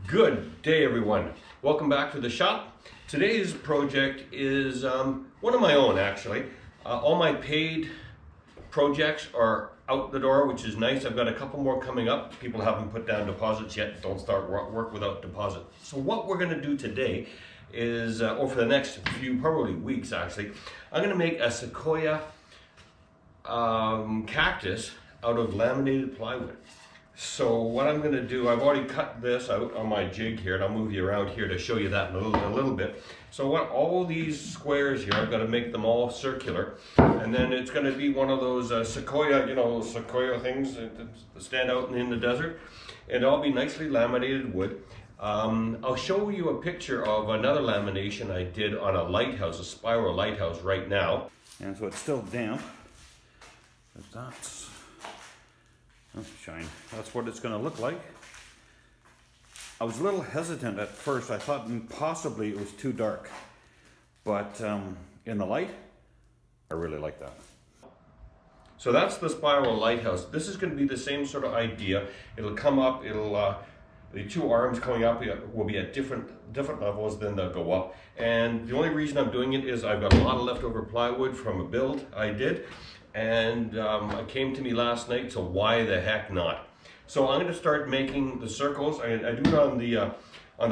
Good day, everyone. Welcome back to the shop. Today's project is one of my own, actually. All my paid projects are out the door, which is nice. I've got a couple more coming up. People haven't put down deposits yet. Don't start work without deposit. So what we're going to do today is, or for the next few, probably weeks actually, I'm going to make a Saguaro cactus out of laminated plywood. So what I'm going to do, I've already cut this out on my jig here, and I'll move you around here to show you that in a little bit. So what all these squares here, I've got to make them all circular, and then it's going to be one of those sequoia, those sequoia things that stand out in the desert, and it'll all be nicely laminated wood. I'll show you a picture of another lamination I did on a lighthouse, a spiral lighthouse right now. And so it's still damp, but that's shine. That's what it's going to look like. I was a little hesitant at first. I thought possibly it was too dark, but in the light, I really like that. So that's the spiral lighthouse. This is going to be the same sort of idea. It'll come up. The two arms coming up will be at different levels. Then they'll go up. And the only reason I'm doing it is I've got a lot of leftover plywood from a build I did. And it came to me last night, so why the heck not? So I'm going to start making the circles. I do it on the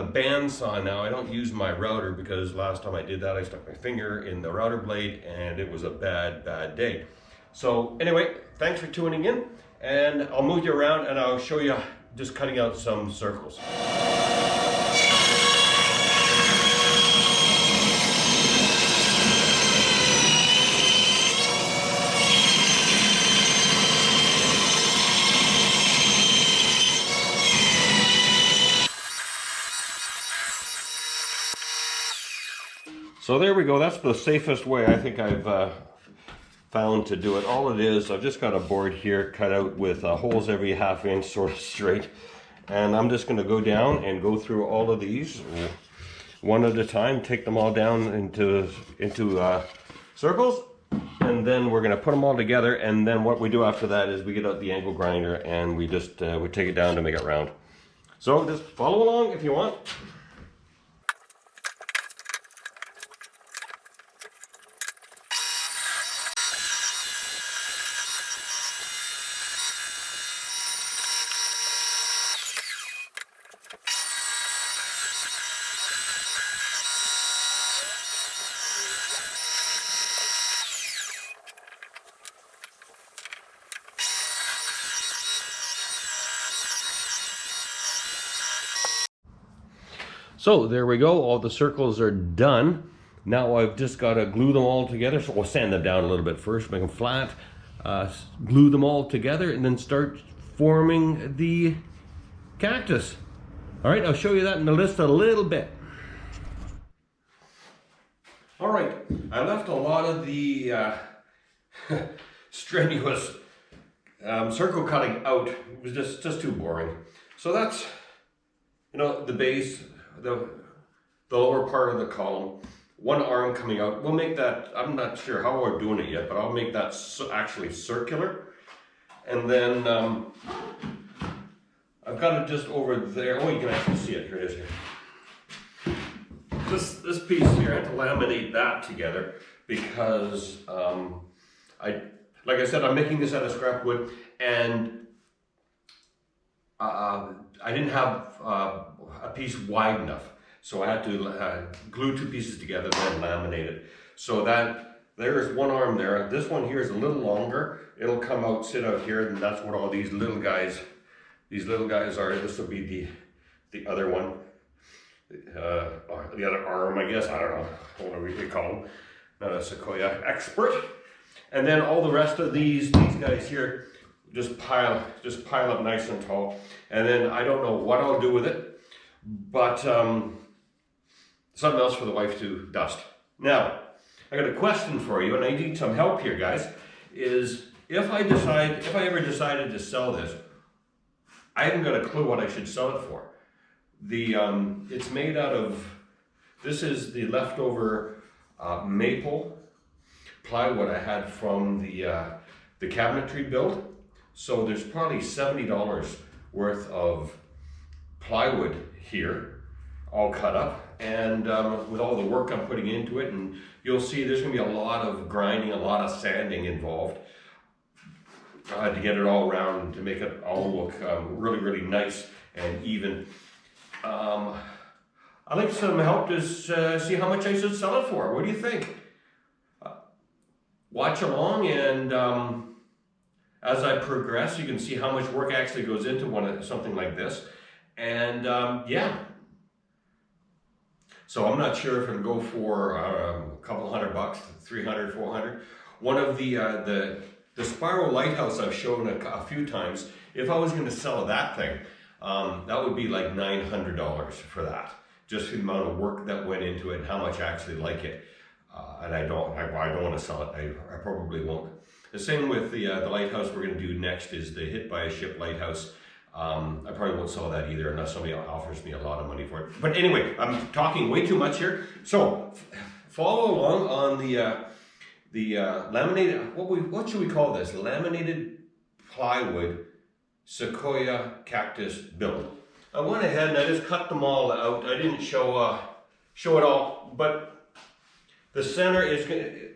bandsaw now. I don't use my router because last time I did that, I stuck my finger in the router blade and it was a bad day. So anyway, thanks for tuning in, and I'll move you around and I'll show you just cutting out some circles. So there we go. That's the safest way I think I've found to do it. All it is, I've just got a board here cut out with holes every half inch sort of straight. And I'm just going to go down and go through all of these one at a time, take them all down into circles. And then we're going to put them all together. And then what we do after that is we get out the angle grinder and we just we take it down to make it round. So just follow along if you want. So there we go, all the circles are done. Now I've just got to glue them all together. So we'll sand them down a little bit first, make them flat, glue them all together, and then start forming the cactus. All right, I'll show you that in the list a little bit. All right, I left a lot of the strenuous circle cutting out. It was just too boring. So that's, the base, the lower part of the column, one arm coming out. We'll make that, I'm not sure how we're doing it yet, but I'll make that actually circular. And then I've got it just over there. Oh, you can actually see it. Here it is here. This piece here, I had to laminate that together because like I said, I'm making this out of scrap wood, and I didn't have a piece wide enough, so I had to glue two pieces together and then laminate it. So there's one arm there. This one here is a little longer. It'll come out, sit out here, and that's what all these little guys are. This will be the other one, or the other arm, I guess. I don't know what we call them. Not a Sequoia expert. And then all the rest of these guys here just pile up nice and tall. And then I don't know what I'll do with it, but something else for the wife to dust. Now, I got a question for you, and I need some help here, guys. Is if I ever decided to sell this, I haven't got a clue what I should sell it for. It's made out of, this is the leftover maple plywood I had from the cabinetry build. So there's probably $70 worth of plywood here, all cut up, and with all the work I'm putting into it, and you'll see there's going to be a lot of grinding, a lot of sanding involved to get it all around and to make it all look really, really nice and even. I'd like some help to see how much I should sell it for. What do you think? Watch along, and as I progress, you can see how much work actually goes into something like this. And yeah. So I'm not sure if it'll go for a couple $100, 300, 400. One of the spiral lighthouse I've shown a few times. If I was going to sell that thing, that would be like $900 for that. Just the amount of work that went into it, and how much I actually like it. And I don't want to sell it. I probably won't. The same with the lighthouse we're going to do next is the hit by a ship lighthouse. I probably won't sell that either unless somebody offers me a lot of money for it. But anyway, I'm talking way too much here. So follow along on the laminated. What should we call this? Laminated plywood Saguaro Cactus Build. I went ahead and I just cut them all out. I didn't show it all, but the center is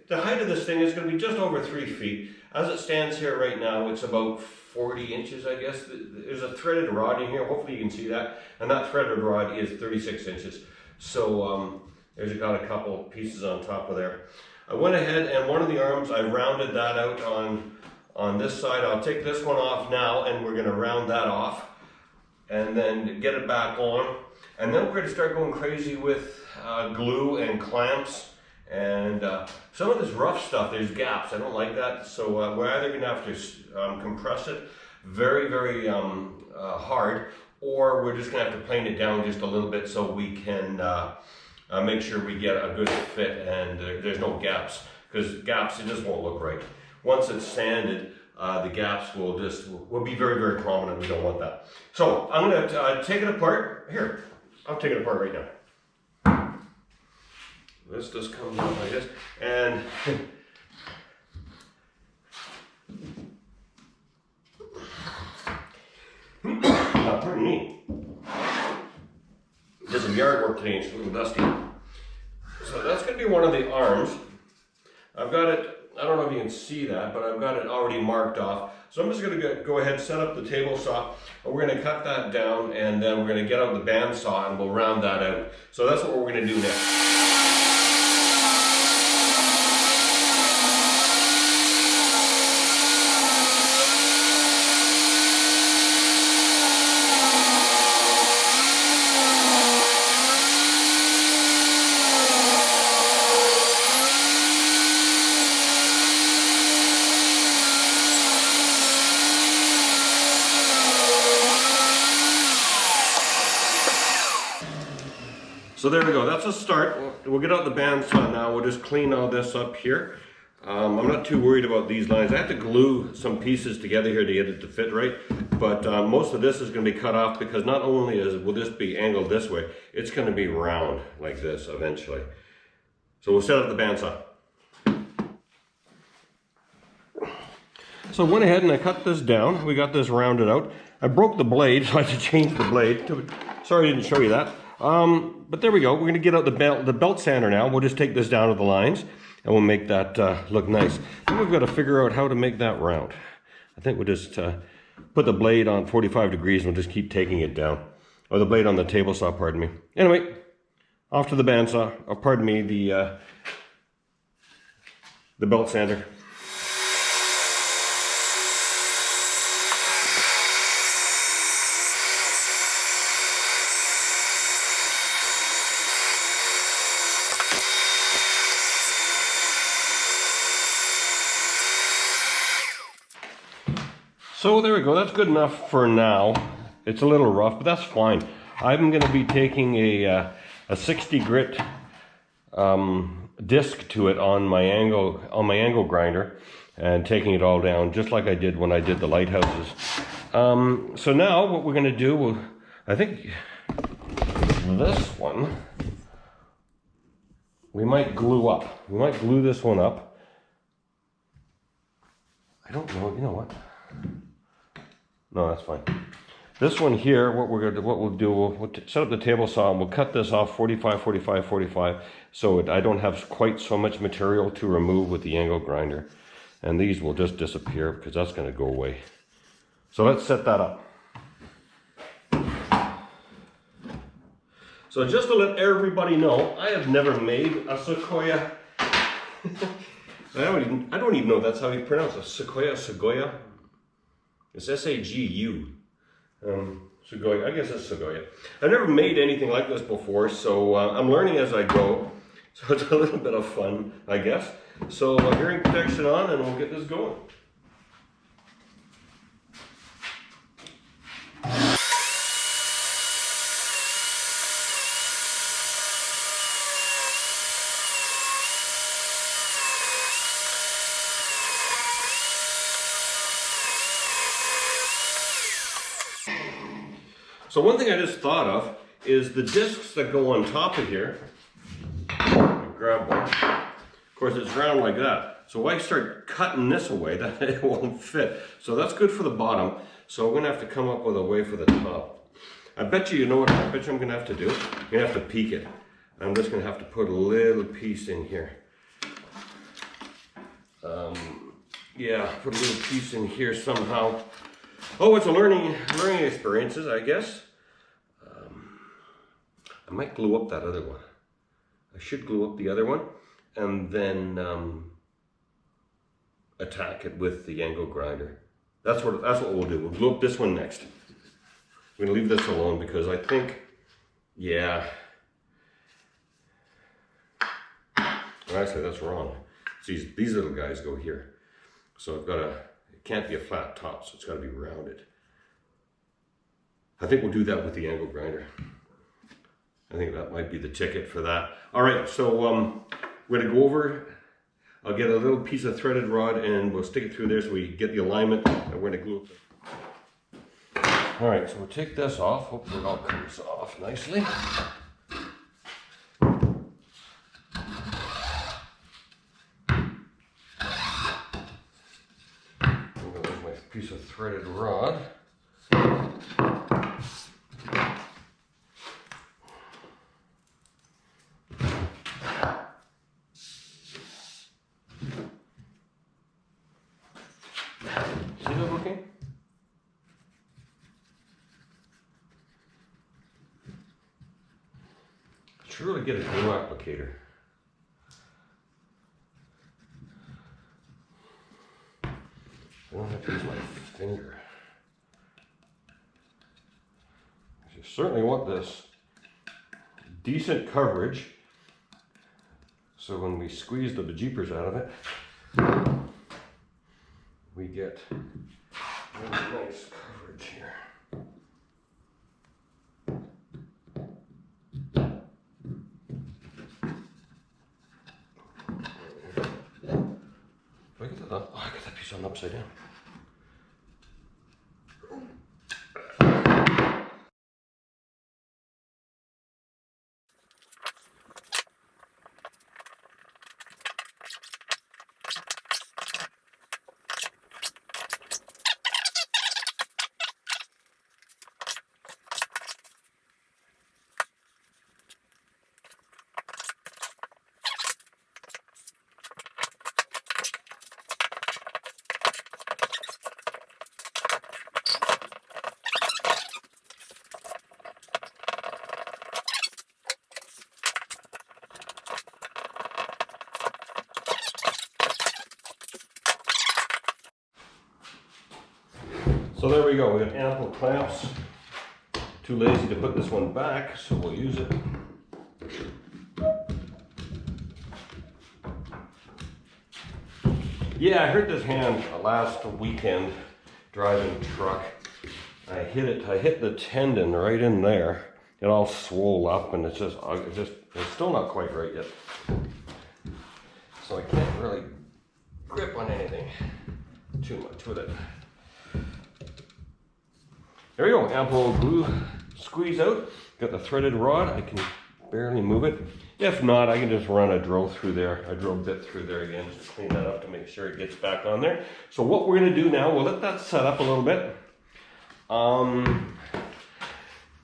the height of this thing is going to be just over 3 feet. As it stands here right now, it's about 40 inches, I guess. There's a threaded rod in here. Hopefully you can see that. And that threaded rod is 36 inches. So there's got a couple pieces on top of there. I went ahead and one of the arms, I rounded that out on this side. I'll take this one off now, and we're going to round that off and then get it back on. And then we're going to start going crazy with glue and clamps. And some of this rough stuff, there's gaps. I don't like that. So we're either going to have to compress it very, very hard, or we're just going to have to plane it down just a little bit so we can make sure we get a good fit and there's no gaps. Because gaps, it just won't look right. Once it's sanded, the gaps will be very, very prominent. We don't want that. So I'm going to take it apart. Here, I'll take it apart right now. This just comes out like this, and pardon me. Did some yard work today, it's a little dusty. So that's going to be one of the arms. I've got it. I don't know if you can see that, but I've got it already marked off. So I'm just going to go ahead and set up the table saw. And we're going to cut that down, and then we're going to get out the band saw and we'll round that out. So that's what we're going to do next. So there we go, that's a start. We'll get out the bandsaw now. We'll just clean all this up here. I'm not too worried about these lines. I have to glue some pieces together here to get it to fit right, but most of this is going to be cut off because not only will this be angled this way, it's going to be round like this eventually. So we'll set up the bandsaw. So I went ahead and I cut this down. We got this rounded out. I broke the blade, so I had to change the blade. Sorry I didn't show you that. But there we go. We're going to get out the belt sander now. We'll just take this down to the lines and we'll make that look nice. Then we've got to figure out how to make that round. I think we'll just put the blade on 45 degrees and we'll just keep taking it down. Or the blade on the table saw, pardon me. Anyway, off to the bandsaw, or pardon me, the belt sander. So there we go, that's good enough for now. It's a little rough, but that's fine. I'm going to be taking a 60 grit disc to it on my angle grinder and taking it all down just like I did when I did the lighthouses. So now what we're going to do, I think this one, we might glue up. We might glue this one up. I don't know, you know what? No, that's fine. This one here, what we'll do, we'll set up the table saw and we'll cut this off 45, 45, 45, so I don't have quite so much material to remove with the angle grinder. And these will just disappear because that's going to go away. So let's set that up. So just to let everybody know, I have never made a sequoia. I don't even know if that's how you pronounce it. Sequoia. It's S-A-G-U. Sequoia, I guess it's Sequoia. I've never made anything like this before, so I'm learning as I go. So it's a little bit of fun, I guess. So hearing protection on, and we'll get this going. So one thing I just thought of is the discs that go on top of here. Grab one. Of course, it's round like that. So if I start cutting this away, that it won't fit. So that's good for the bottom. So I'm gonna have to come up with a way for the top. I bet you know what I bet you I'm gonna have to do? I'm gonna have to peak it. I'm just gonna have to put a little piece in here. Yeah, put a little piece in here somehow. Oh, it's a learning experiences, I guess. I might glue up that other one. I should glue up the other one and then attack it with the angle grinder. That's what we'll do. We'll glue up this one next. I'm gonna leave this alone because I think, yeah. Well, actually, that's wrong. See, these little guys go here. So I've got it can't be a flat top, so it's got to be rounded. I think we'll do that with the angle grinder. I think that might be the ticket for that. All right, so we're gonna go over, I'll get a little piece of threaded rod and we'll stick it through there so we get the alignment, and we're gonna glue it. All right, so we'll take this off. Hopefully it all comes off nicely. There's my piece of threaded rod. Should really get a glue applicator. I don't have to use my finger. You certainly want this decent coverage, so when we squeeze the bejeepers out of it, we get really nice coverage here. Oh, I got that piece on upside down. So there we go, we got ample clamps. Too lazy to put this one back, so we'll use it. Yeah, I hurt this hand last weekend driving truck. I hit the tendon right in there. It all swole up and it's still not quite right yet. So I can't really grip on anything too much with it. There we go, ample glue squeeze out. Got the threaded rod, I can barely move it. If not, I can just run a drill through there, a drill bit through there again, just to clean that up to make sure it gets back on there. So what we're gonna do now, we'll let that set up a little bit. And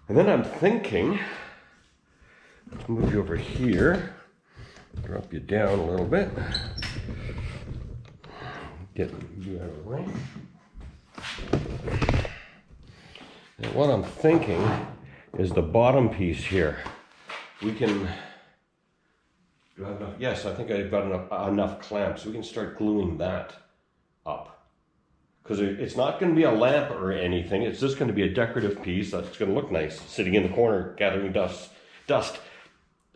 then I'm thinking, let's move you over here, drop you down a little bit, get you out of the way. And what I'm thinking is the bottom piece here. We can, do I have enough? Yes, I think I've got enough clamps. We can start gluing that up. Because it's not going to be a lamp or anything. It's just going to be a decorative piece that's going to look nice, sitting in the corner, gathering dust.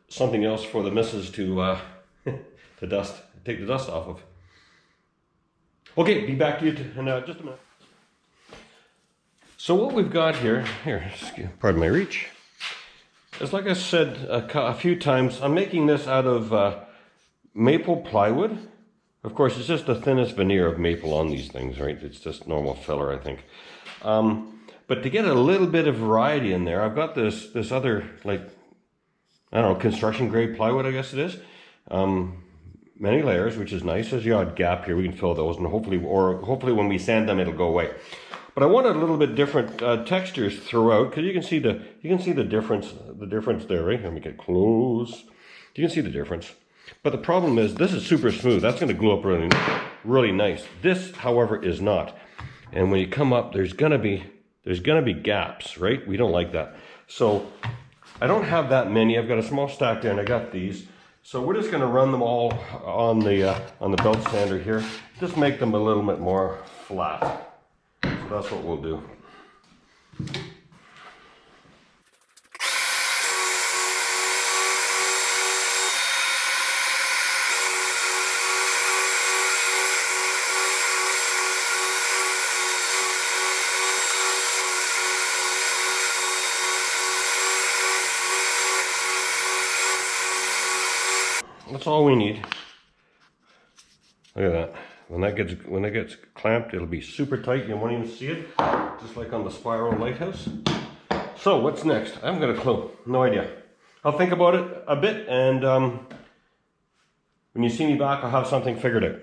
Something else for the missus to take the dust off of. Okay, be back to you in just a minute. So what we've got here, pardon my reach, is like I said a few times, I'm making this out of maple plywood. Of course, it's just the thinnest veneer of maple on these things, right? It's just normal filler, I think. But to get a little bit of variety in there, I've got this other, like, I don't know, construction grade plywood, I guess it is. Many layers, which is nice. There's the odd gap here. We can fill those, and hopefully when we sand them, it'll go away. But I wanted a little bit different textures throughout, because you can see the difference there, right? Let me get close. You can see the difference. But the problem is, this is super smooth. That's going to glue up really nice. This, however, is not. And when you come up, there's going to be gaps, right? We don't like that. So I don't have that many. I've got a small stack there, and I got these. So we're just going to run them all on the belt sander here. Just make them a little bit more flat. So that's what we'll do. That's all we need. Look at that. When that gets clamped, it'll be super tight. You won't even see it, just like on the Saguaro Lighthouse. So what's next? I haven't got a clue. No idea. I'll think about it a bit, and when you see me back, I'll have something figured out.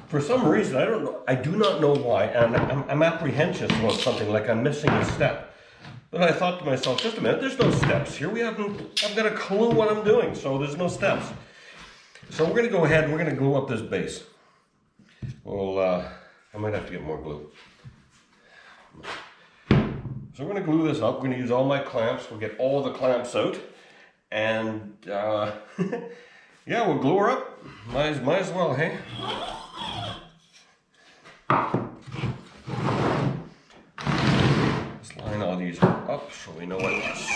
For some reason, I don't know. I do not know why, and I'm apprehensive about something, like I'm missing a step. But I thought to myself, just a minute, there's no steps here. I've got a clue what I'm doing, so there's no steps. So we're gonna go ahead and we're gonna glue up this base. Well, I might have to get more glue. So we're gonna glue this up. We're gonna use all my clamps. We'll get all the clamps out. And yeah, we'll glue her up. Might as well, hey? Line all these up so we know what it is.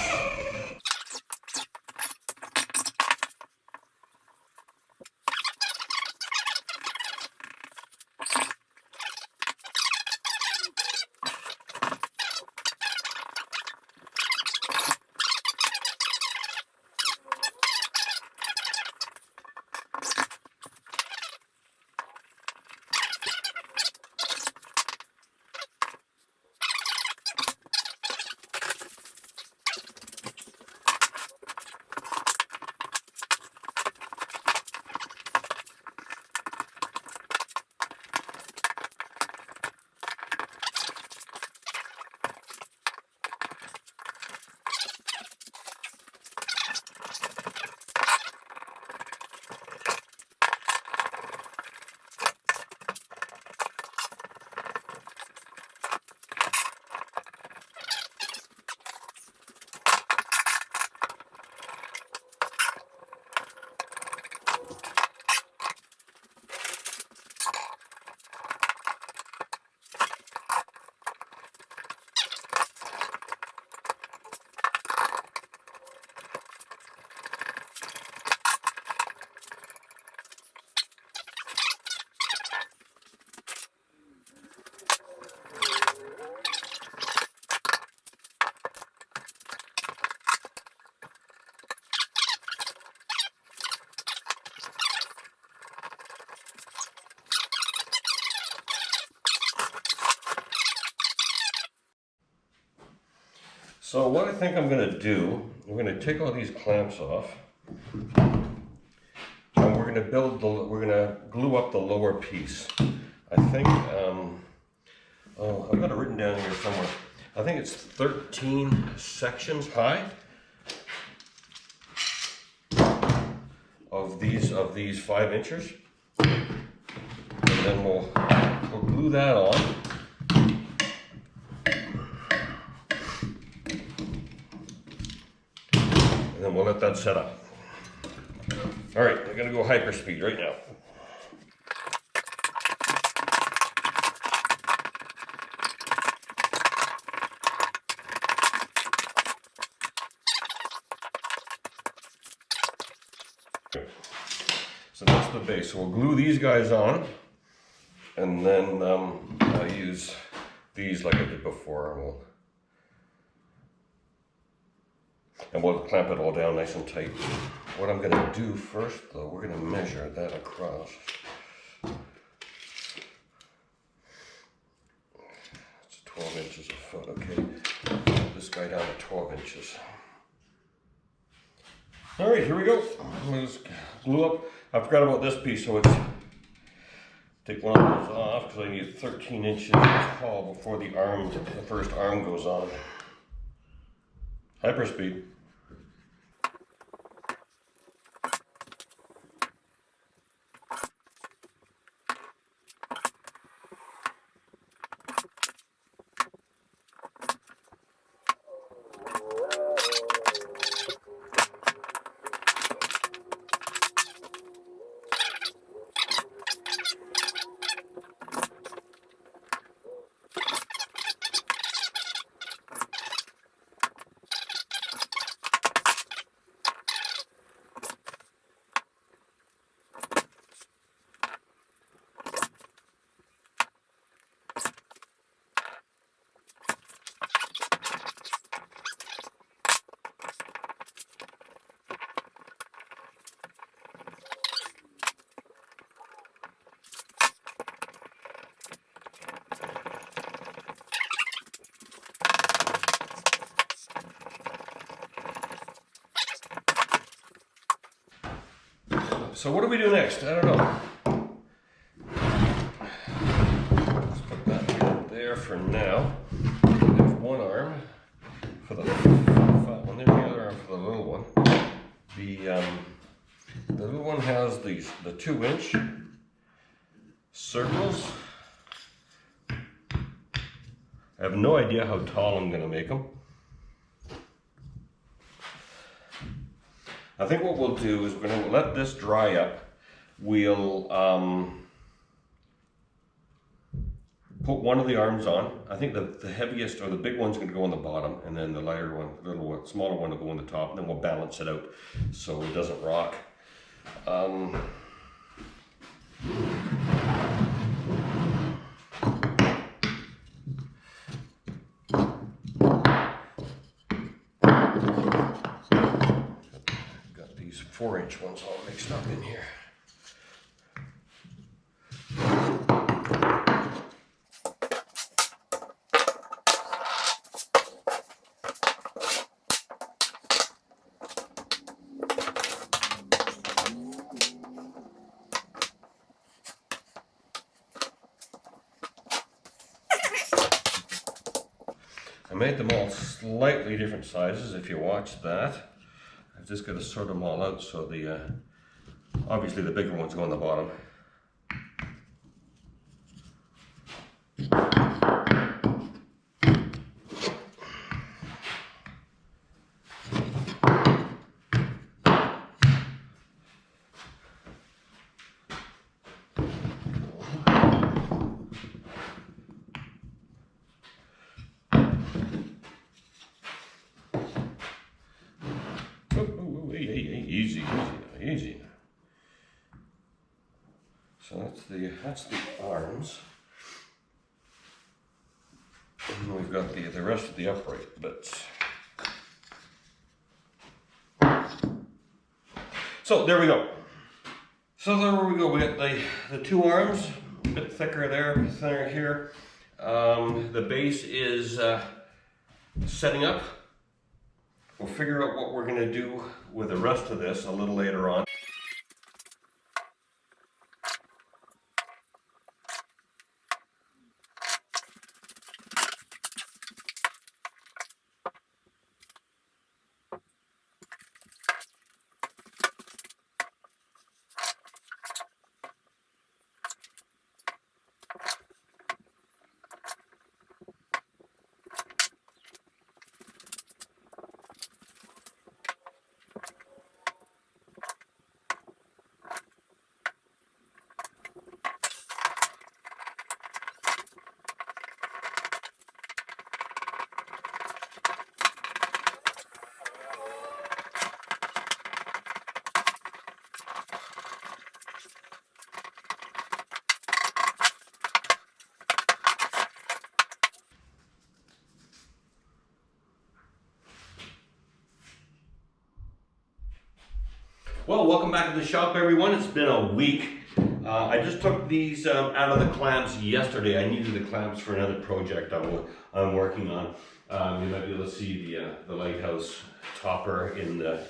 So what I think I'm going to do, we're going to take all these clamps off, and we're going to glue up the lower piece. I think I'll Oh, I've got it written down here somewhere. I think it's 13 sections high of these 5 inches. And then we'll glue that on. And then we'll let that set up. All right, I'm gonna go hyperspeed right now. So that's the base. So we'll glue these guys on, and then I'll use these like I did before, and we'll clamp it all down nice and tight. What I'm going to do first, though, we're going to measure that across. It's 12 inches a foot, okay. This guy down to 12 inches. All right, here we go. I'm going to glue up. I forgot about this piece, so it's take one of those off because I need 13 inches tall before the first arm goes on. Hyperspeed. So what do we do next? I don't know. Let's put that there for now. There's one arm for the fat one. There's the other arm for the little one. The little one has the 2-inch circles. I have no idea how tall I'm going to make them. I think what we'll do is we're going to let this dry up. We'll put one of the arms on. I think the heaviest or the big one's going to go on the bottom, and then the lighter one, the little one, smaller one will go on the top, and then we'll balance it out so it doesn't rock. Got these 4-inch ones all mixed up in here. I made them all slightly different sizes if you watch that. I've just got to sort them all out so obviously the bigger ones go on the bottom. Easy. So that's the arms, and we've got the rest of the upright bits. So there we go. We got the 2 arms, a bit thicker there, a bit thinner here. The base is setting up. We'll figure out what we're going to do with the rest of this a little later on. Well, welcome back to the shop, everyone. It's been a week. I just took these out of the clamps yesterday. I needed the clamps for another project I'm working on. You might be able to see the Lighthouse topper in the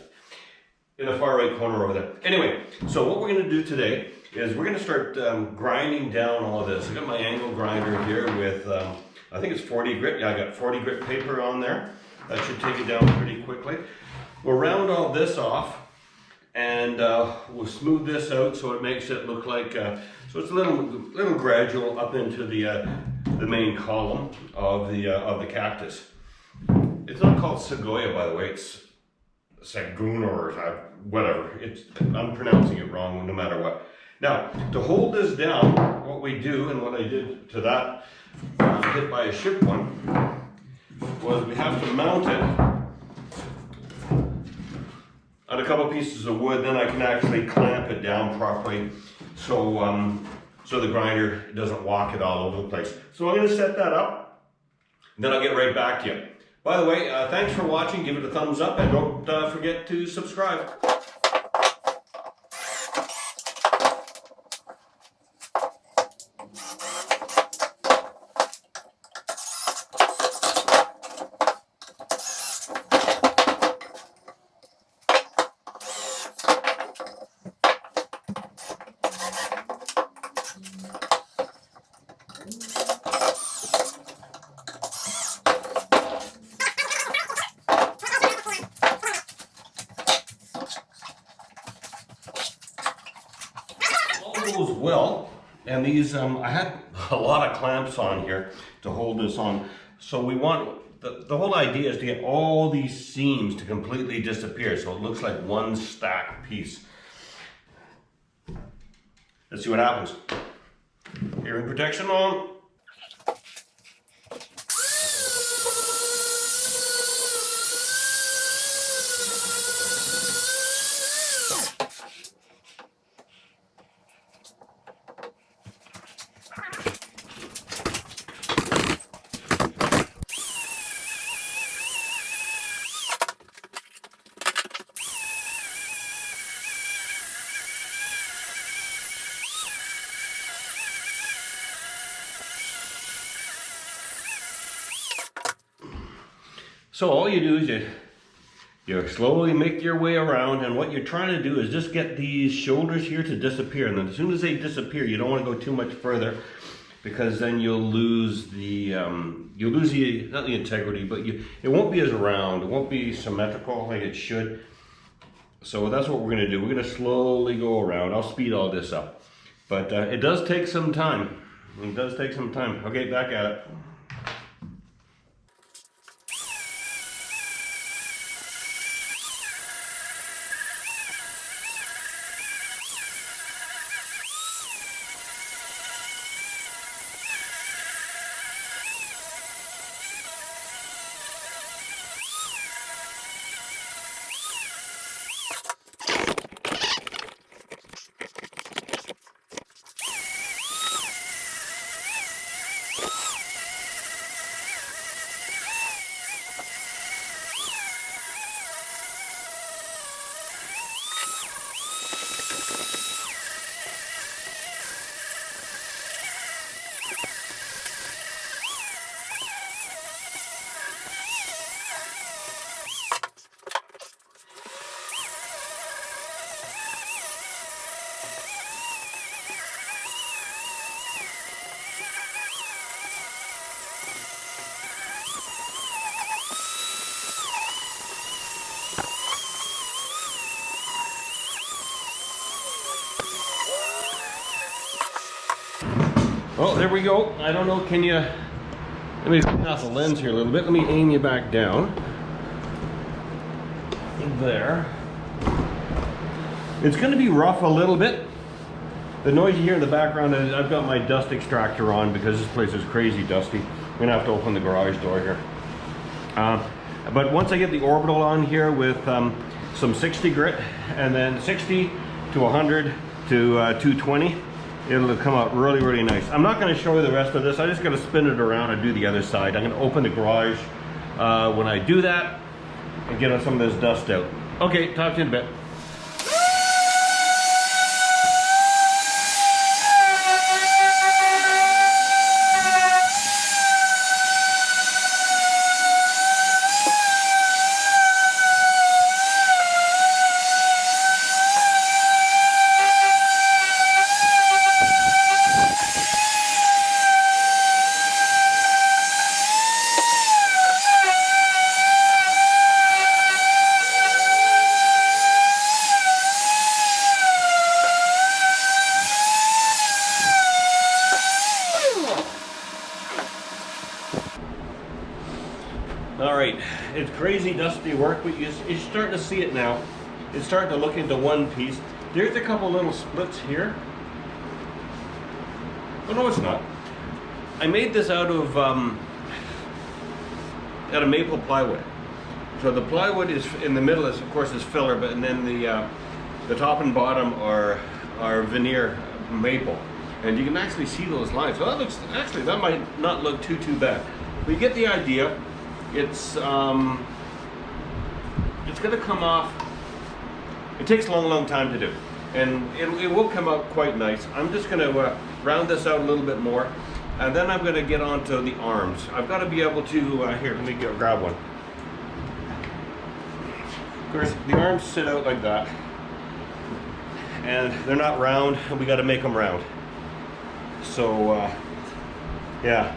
far right corner over there. Anyway, so what we're going to do today is we're going to start grinding down all of this. I got my angle grinder here with, I think it's 40 grit. Yeah, I got 40 grit paper on there. That should take it down pretty quickly. We'll round all this off and we'll smooth this out so it makes it look like, so it's a little gradual up into the main column of the cactus. It's not called Saguaro, by the way. It's Saguaro or whatever. I'm pronouncing it wrong no matter what. Now, to hold this down, what we do, and what I did to that hit by a ship one, was we have to mount it on a couple pieces of wood. Then I can actually clamp it down properly, so the grinder doesn't walk it all over the place. So I'm going to set that up, and then I'll get right back to you. By the way, thanks for watching. Give it a thumbs up, and don't forget to subscribe. Goes well, and these I had a lot of clamps on here to hold this on, so we want the whole idea is to get all these seams to completely disappear so it looks like one stacked piece. Let's see what happens. Hearing protection on. So all you do is you slowly make your way around, and what you're trying to do is just get these shoulders here to disappear. And then as soon as they disappear, you don't want to go too much further, because then you'll lose the not the integrity, but it won't be as round, it won't be symmetrical like it should. So that's what we're going to do. We're going to slowly go around. I'll speed all this up, but it does take some time. It does take some time. Okay, back at it. Well, there we go. I don't know, let me clean off the lens here a little bit. Let me aim you back down. There. It's going to be rough a little bit. The noise you hear in the background is I've got my dust extractor on because this place is crazy dusty. I'm going to have to open the garage door here. But once I get the orbital on here with some 60 grit, and then 60 to 100 to 220, it'll come out really, really nice. I'm not going to show you the rest of this. I just got to spin it around and do the other side. I'm going to open the garage when I do that and get some of this dust out. Okay, talk to you in a bit. All right, it's crazy dusty work, but you're starting to see it now. It's starting to look into one piece. There's a couple little splits here. Oh no, it's not. I made this out of maple plywood. So the plywood is in the middle is of course is filler, but and then the top and bottom are veneer maple, and you can actually see those lines. So that looks actually that might not look too bad. But you get the idea. It's going to come off. It takes a long time to do, and it will come out quite nice. I'm just going to round this out a little bit more, and then I'm going to get onto the arms. I've got to be able to here. Let me grab one. Of course, the arms sit out like that, and they're not round, and we got to make them round. So yeah.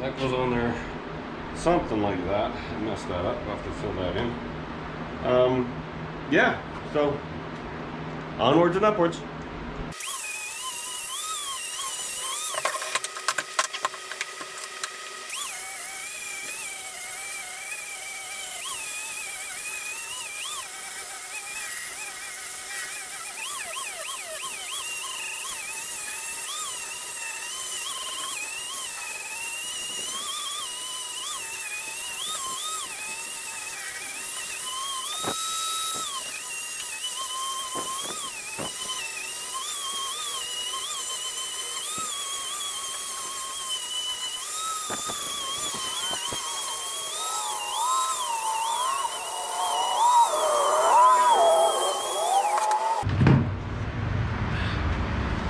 That goes on there, something like that. I messed that up. I'll have to fill that in. Yeah, so onwards and upwards.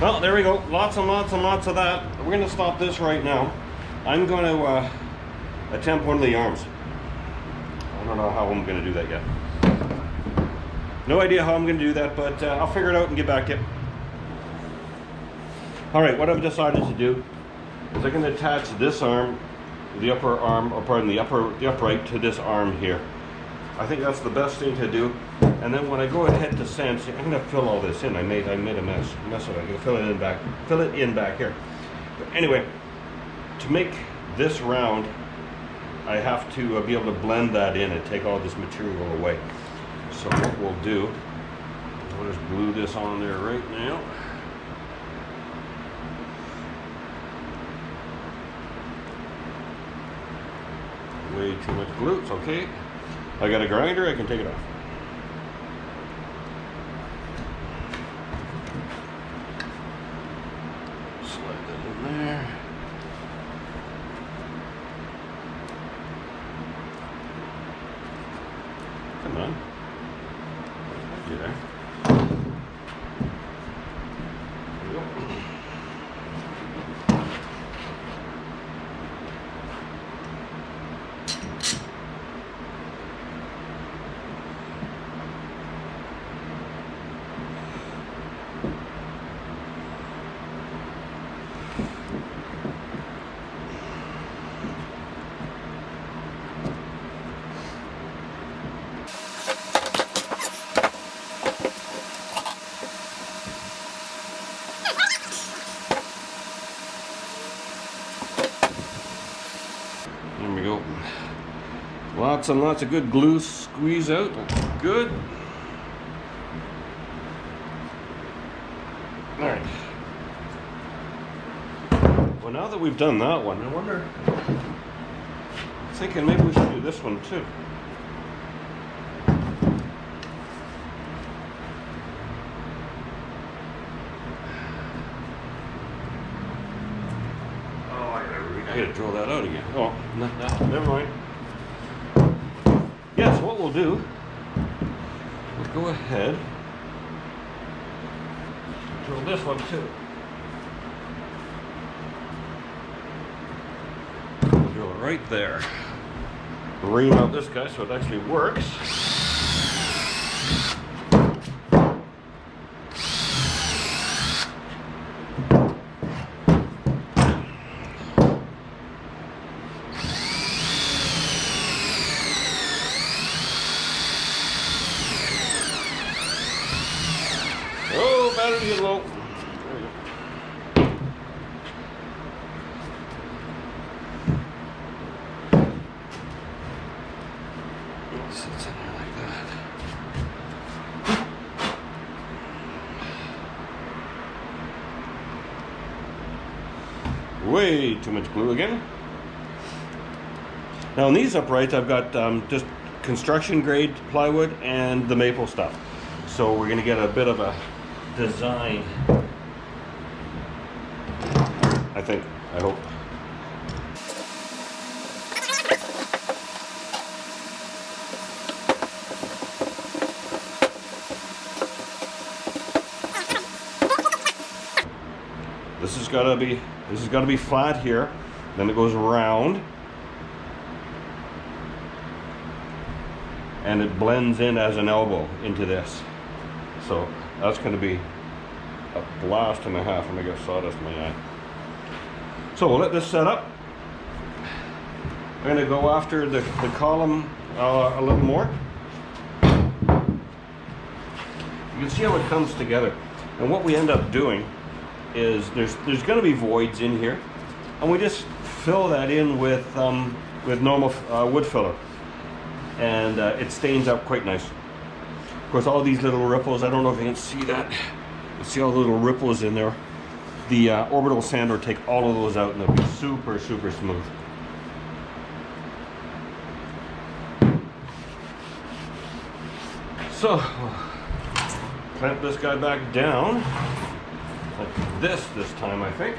Well, there we go. Lots and lots and lots of that. We're going to stop this right now. I'm going to attempt one of the arms. I don't know how I'm going to do that yet. No idea how I'm going to do that, but I'll figure it out and get back to you. Alright, what I've decided to do is I'm going to attach this arm, the upper arm, or pardon, the upright to this arm here. I think that's the best thing to do. And then when I go ahead to sand, see, I'm going to fill all this in. I made a mess of it. I'm going to fill it in back here. But anyway, to make this round, I have to be able to blend that in and take all this material away. So what we'll do, we'll just glue this on there right now. Way too much glue, it's okay. I got a grinder, I can take it off. Slide that in there. Come on. Get there. There we go. There we go. Lots and lots of good glue squeeze out. That's good. All right. Well, now that we've done that one, I wonder. I'm thinking maybe we should do this one too. I gotta draw that out again. Oh, no, never mind. Yes, what we'll do, we'll go ahead and drill this one too. We'll drill it right there. Ream out this guy so it actually works. Oh, battery is low. There we go. way too much glue again. Now in these uprights, I've got just construction grade plywood and the maple stuff. So we're going to get a bit of a design, I think, I hope. This has got to be flat here, then it goes around and it blends in as an elbow into this. So that's going to be a blast and a half when I get sawdust in my eye. So we'll let this set up. I'm going to go after the column a little more. You can see how it comes together. And what we end up doing is there's going to be voids in here, and we just fill that in with normal wood filler, and it stains up quite nice. Of course, all these little ripples, I don't know if you can see that. You see all the little ripples in there. The orbital sander will take all of those out, and it'll be super, super smooth. So, clamp this guy back down. Like this time, I think.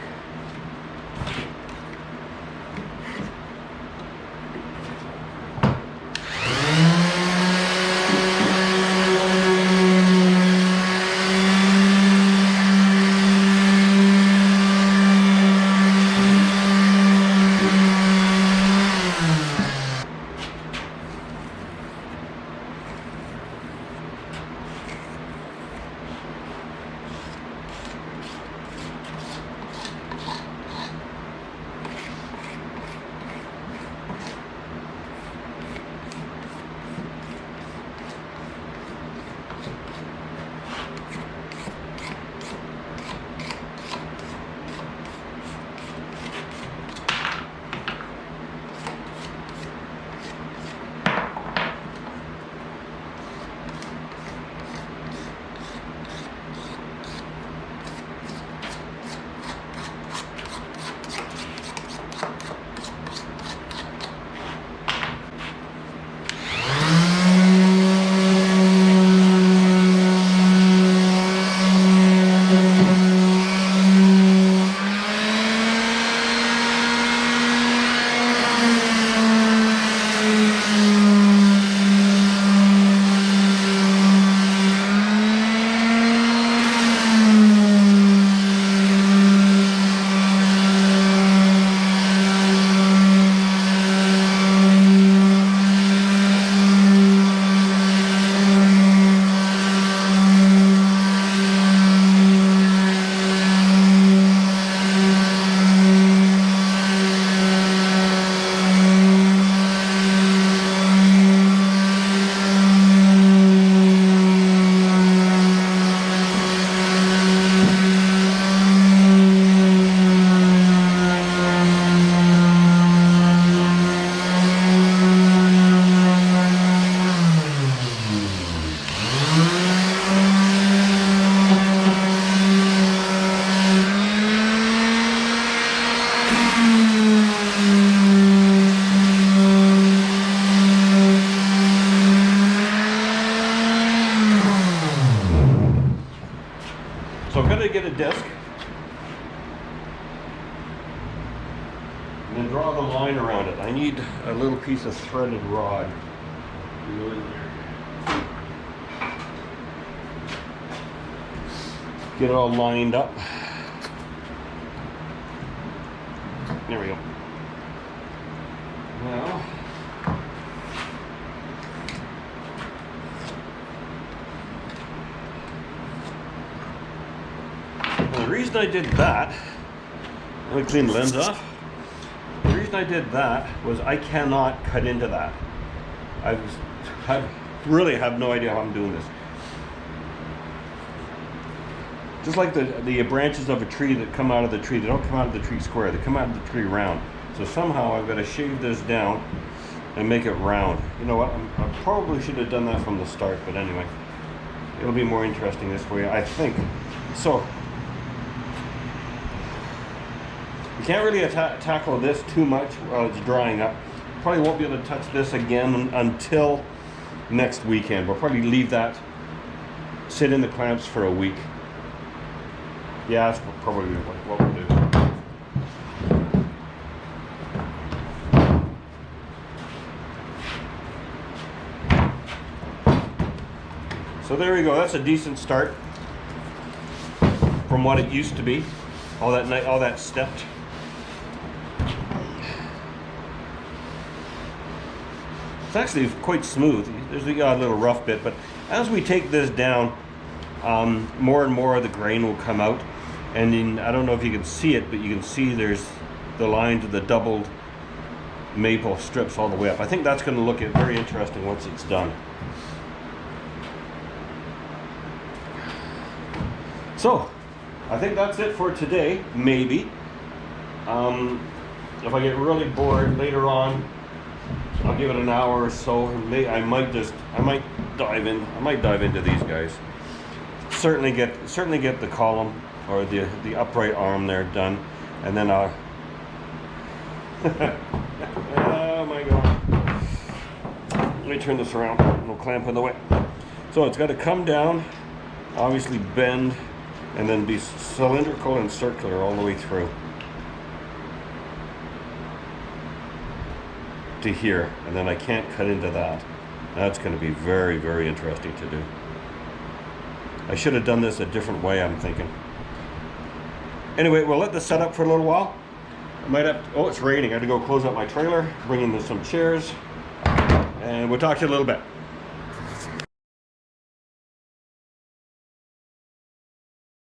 So I'm going to get a disc and then draw the line around it. I need a little piece of threaded rod. Get it all lined up. There we go. Now, the reason I did that, I'm going to clean the lens off. The reason I did that was I cannot cut into that. I really have no idea how I'm doing this. Just like the branches of a tree that come out of the tree, they don't come out of the tree square, they come out of the tree round. So somehow I've got to shave this down and make it round. You know what, I probably should have done that from the start, but anyway. It'll be more interesting this way, I think. So, we Can't really tackle this too much while it's drying up. Probably won't be able to touch this again until next weekend. We'll probably leave that sit in the clamps for a week. Yeah, that's probably what we'll do. So there you go. That's a decent start from what it used to be. All that stepped. It's actually quite smooth. There's a little rough bit, but as we take this down, more and more of the grain will come out. And I don't know if you can see it, but you can see there's the lines of the doubled maple strips all the way up. I think that's going to look very interesting once it's done. So, I think that's it for today, maybe. If I get really bored later on, I'll give it an hour or so. I might dive into these guys. Certainly get the column or the upright arm there done, and then I'll. Oh my God! Let me turn this around. No clamp in the way. So it's got to come down, obviously bend, and then be cylindrical and circular all the way through to here, and then I can't cut into that. That's going to be very, very interesting to do. I should have done this a different way, I'm thinking. Anyway, we'll let this set up for a little while. I might have to, oh, it's raining. I have to go close up my trailer, bring in some chairs, and we'll talk to you a little bit.